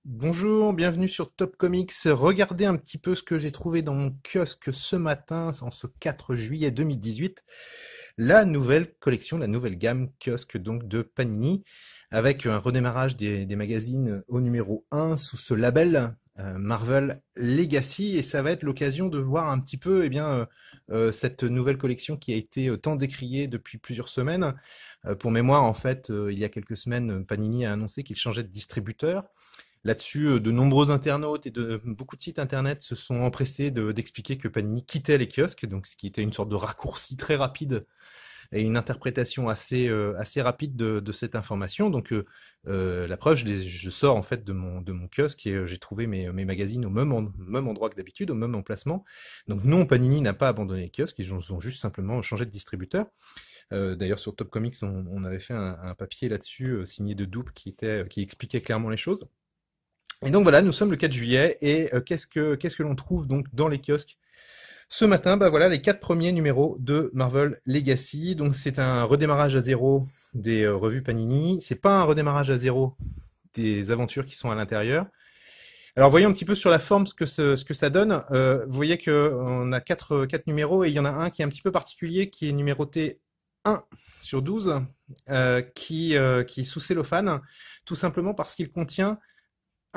Bonjour, bienvenue sur Top Comics. Regardez un petit peu ce que j'ai trouvé dans mon kiosque ce matin, en ce 4 juillet 2018. La nouvelle collection, la nouvelle gamme kiosque donc de Panini, avec un redémarrage des magazines au numéro 1 sous ce label Marvel Legacy. Et ça va être l'occasion de voir un petit peu cette nouvelle collection qui a été tant décriée depuis plusieurs semaines. Pour mémoire, en fait, il y a quelques semaines, Panini a annoncé qu'il changeait de distributeur. Là-dessus, de nombreux internautes et de beaucoup de sites internet se sont empressés d'expliquer que Panini quittait les kiosques, donc ce qui était une sorte de raccourci très rapide et une interprétation assez rapide de cette information. Donc la preuve, je sors en fait de mon kiosque et j'ai trouvé mes magazines au même endroit que d'habitude, au même emplacement. Donc non, Panini n'a pas abandonné les kiosques, ils ont juste simplement changé de distributeur. D'ailleurs, sur Top Comics, on avait fait un papier là-dessus, signé de Doupe, qui expliquait clairement les choses. Et donc voilà, nous sommes le 4 juillet et qu'est-ce que l'on trouve donc dans les kiosques ce matin? Bah voilà les 4 premiers numéros de Marvel Legacy. Donc c'est un redémarrage à zéro des revues Panini. C'est pas un redémarrage à zéro des aventures qui sont à l'intérieur. Alors voyons un petit peu sur la forme ce que ça donne. Vous voyez que on a quatre numéros et il y en a un qui est un petit peu particulier, qui est numéroté 1/12, qui est sous cellophane, tout simplement parce qu'il contient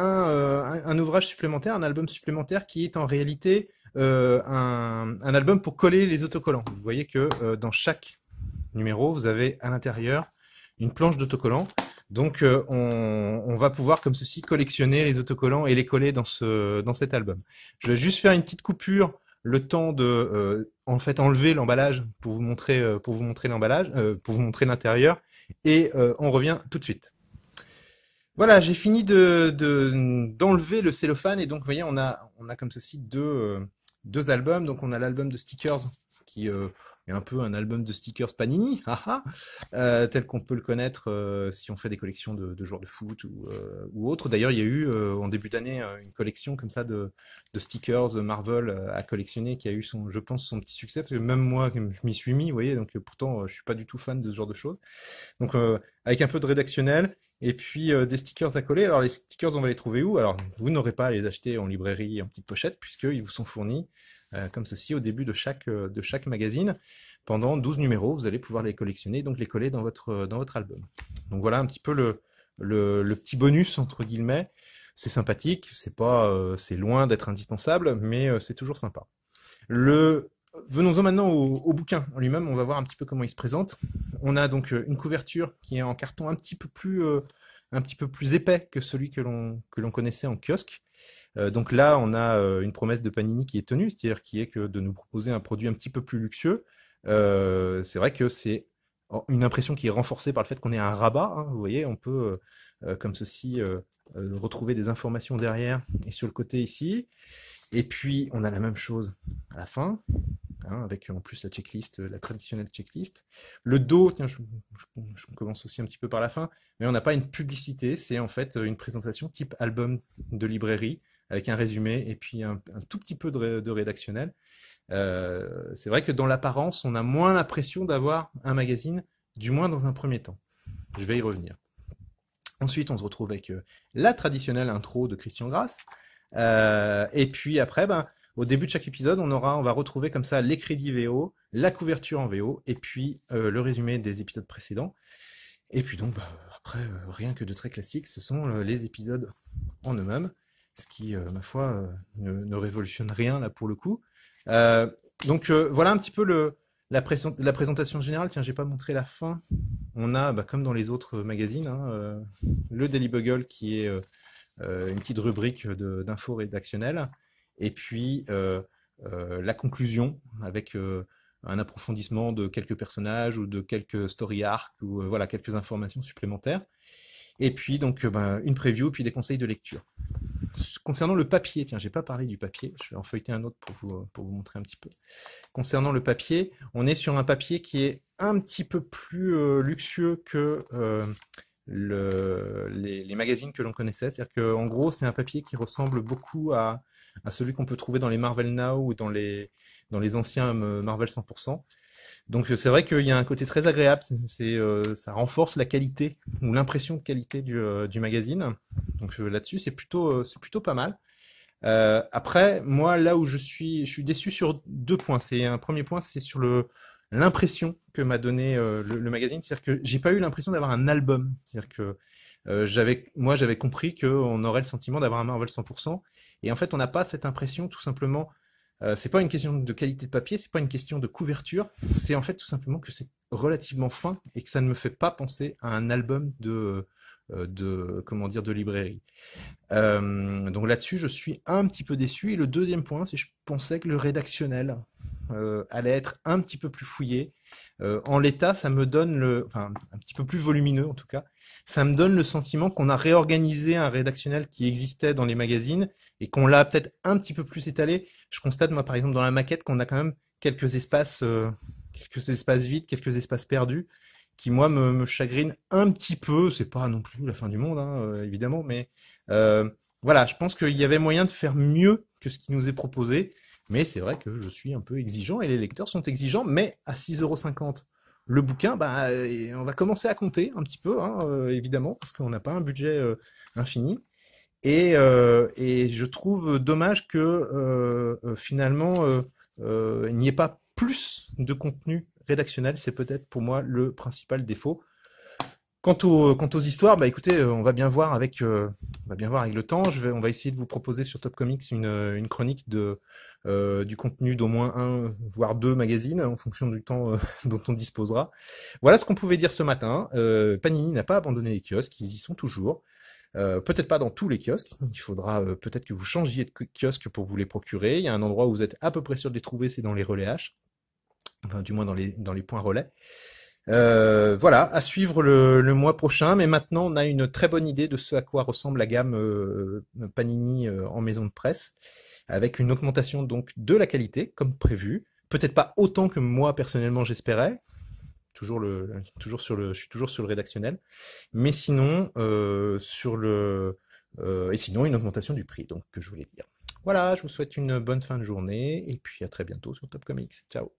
un ouvrage supplémentaire, un album supplémentaire qui est en réalité un album pour coller les autocollants. Vous voyez que dans chaque numéro, vous avez à l'intérieur une planche d'autocollants. Donc on va pouvoir comme ceci collectionner les autocollants et les coller dans cet album. Je vais juste faire une petite coupure, le temps de en fait enlever l'emballage pour vous montrer l'emballage, pour vous montrer l'intérieur, et on revient tout de suite. Voilà, j'ai fini d'enlever le cellophane et donc vous voyez on a comme ceci deux albums. Donc on a l'album de stickers qui est un peu un album de stickers Panini, tel qu'on peut le connaître si on fait des collections de joueurs de foot ou autre. D'ailleurs il y a eu en début d'année une collection comme ça de stickers Marvel à collectionner qui a eu je pense son petit succès, parce que même moi je m'y suis mis, vous voyez, donc pourtant je suis pas du tout fan de ce genre de choses. Donc avec un peu de rédactionnel et puis des stickers à coller. Alors les stickers, on va les trouver où? Alors vous n'aurez pas à les acheter en librairie en petite pochette, puisqu'ils vous sont fournis comme ceci au début de chaque magazine. Pendant 12 numéros, vous allez pouvoir les collectionner, donc les coller dans votre album. Donc voilà un petit peu le petit bonus entre guillemets. C'est sympathique, c'est loin d'être indispensable, mais c'est toujours sympa. Le Venons-en maintenant au bouquin en lui-même. On va voir un petit peu comment il se présente. On a donc une couverture qui est en carton un petit peu plus épais que celui que l'on connaissait en kiosque. Donc là, on a une promesse de Panini qui est tenue, c'est-à-dire qui est que de nous proposer un produit un petit peu plus luxueux. C'est vrai que c'est une impression qui est renforcée par le fait qu'on ait un rabat, hein. Vous voyez, on peut comme ceci retrouver des informations derrière et sur le côté ici. Et puis, on a la même chose à la fin, hein, avec en plus la checklist, la traditionnelle checklist. Le dos, tiens, je commence aussi un petit peu par la fin, mais on n'a pas une publicité, c'est en fait une présentation type album de librairie, avec un résumé et puis un tout petit peu de rédactionnel. C'est vrai que dans l'apparence, on a moins l'impression d'avoir un magazine, du moins dans un premier temps. Je vais y revenir. Ensuite, on se retrouve avec la traditionnelle intro de Christian Grasse. Et puis après, au début de chaque épisode, on va retrouver comme ça les crédits VO, la couverture en VO, et puis le résumé des épisodes précédents. Et puis donc, après, rien que de très classique, ce sont les épisodes en eux-mêmes, ce qui, ma foi, ne révolutionne rien là pour le coup. Euh, donc voilà un petit peu la présentation générale. Tiens, j'ai pas montré la fin. On a, comme dans les autres magazines, hein, le Daily Bugle qui est une petite rubrique d'infos rédactionnelles, et puis la conclusion avec un approfondissement de quelques personnages ou de quelques story arcs ou voilà quelques informations supplémentaires. Et puis donc une preview puis des conseils de lecture. Concernant le papier, tiens, j'ai pas parlé du papier, je vais en feuilleter un autre pour vous montrer un petit peu. Concernant le papier, on est sur un papier qui est un petit peu plus luxueux que les magazines que l'on connaissait. C'est-à-dire qu'en gros, c'est un papier qui ressemble beaucoup à celui qu'on peut trouver dans les Marvel Now ou dans les anciens Marvel 100%. Donc c'est vrai qu'il y a un côté très agréable, ça renforce la qualité ou l'impression de qualité du magazine. Donc là-dessus, c'est plutôt pas mal. Après, moi, là où je suis déçu sur deux points. C'est un premier point, c'est sur l'impression que m'a donné le magazine. C'est-à-dire que j'ai pas eu l'impression d'avoir un album. C'est-à-dire que j'avais compris qu'on aurait le sentiment d'avoir un Marvel 100%. Et en fait, on n'a pas cette impression, tout simplement. C'est pas une question de qualité de papier, c'est pas une question de couverture. C'est en fait tout simplement que c'est relativement fin et que ça ne me fait pas penser à un album de comment dire, de librairie. Donc là-dessus, je suis un petit peu déçu. Et le deuxième point, c'est que je pensais que le rédactionnel allait être un petit peu plus fouillé. En l'état, ça me donne enfin, un petit peu plus volumineux en tout cas. Ça me donne le sentiment qu'on a réorganisé un rédactionnel qui existait dans les magazines et qu'on l'a peut-être un petit peu plus étalé. Je constate, moi, par exemple, dans la maquette, qu'on a quand même quelques espaces vides, quelques espaces perdus, qui moi me chagrinent un petit peu. C'est pas non plus la fin du monde, hein, évidemment, mais euh, voilà, je pense qu'il y avait moyen de faire mieux que ce qui nous est proposé. Mais c'est vrai que je suis un peu exigeant et les lecteurs sont exigeants, mais à 6,50 € le bouquin, bah, on va commencer à compter un petit peu, hein, évidemment, parce qu'on n'a pas un budget infini. Et je trouve dommage que finalement il n'y ait pas plus de contenu rédactionnel. C'est peut-être pour moi le principal défaut. Quant aux histoires, bah écoutez, on va bien voir avec le temps. On va essayer de vous proposer sur Top Comics une chronique du contenu d'au moins un, voire deux magazines, en fonction du temps dont on disposera. Voilà ce qu'on pouvait dire ce matin. Panini n'a pas abandonné les kiosques, ils y sont toujours. Peut-être pas dans tous les kiosques. Il faudra peut-être que vous changiez de kiosque pour vous les procurer. Il y a un endroit où vous êtes à peu près sûr de les trouver, c'est dans les relais H. Enfin, du moins dans les points relais. Voilà, à suivre le mois prochain, mais maintenant on a une très bonne idée de ce à quoi ressemble la gamme Panini en maison de presse, avec une augmentation donc de la qualité, comme prévu. Peut-être pas autant que moi personnellement j'espérais. Je suis toujours sur le rédactionnel, mais sinon et sinon une augmentation du prix, donc que je voulais dire. Voilà, je vous souhaite une bonne fin de journée et puis à très bientôt sur Top Comics. Ciao.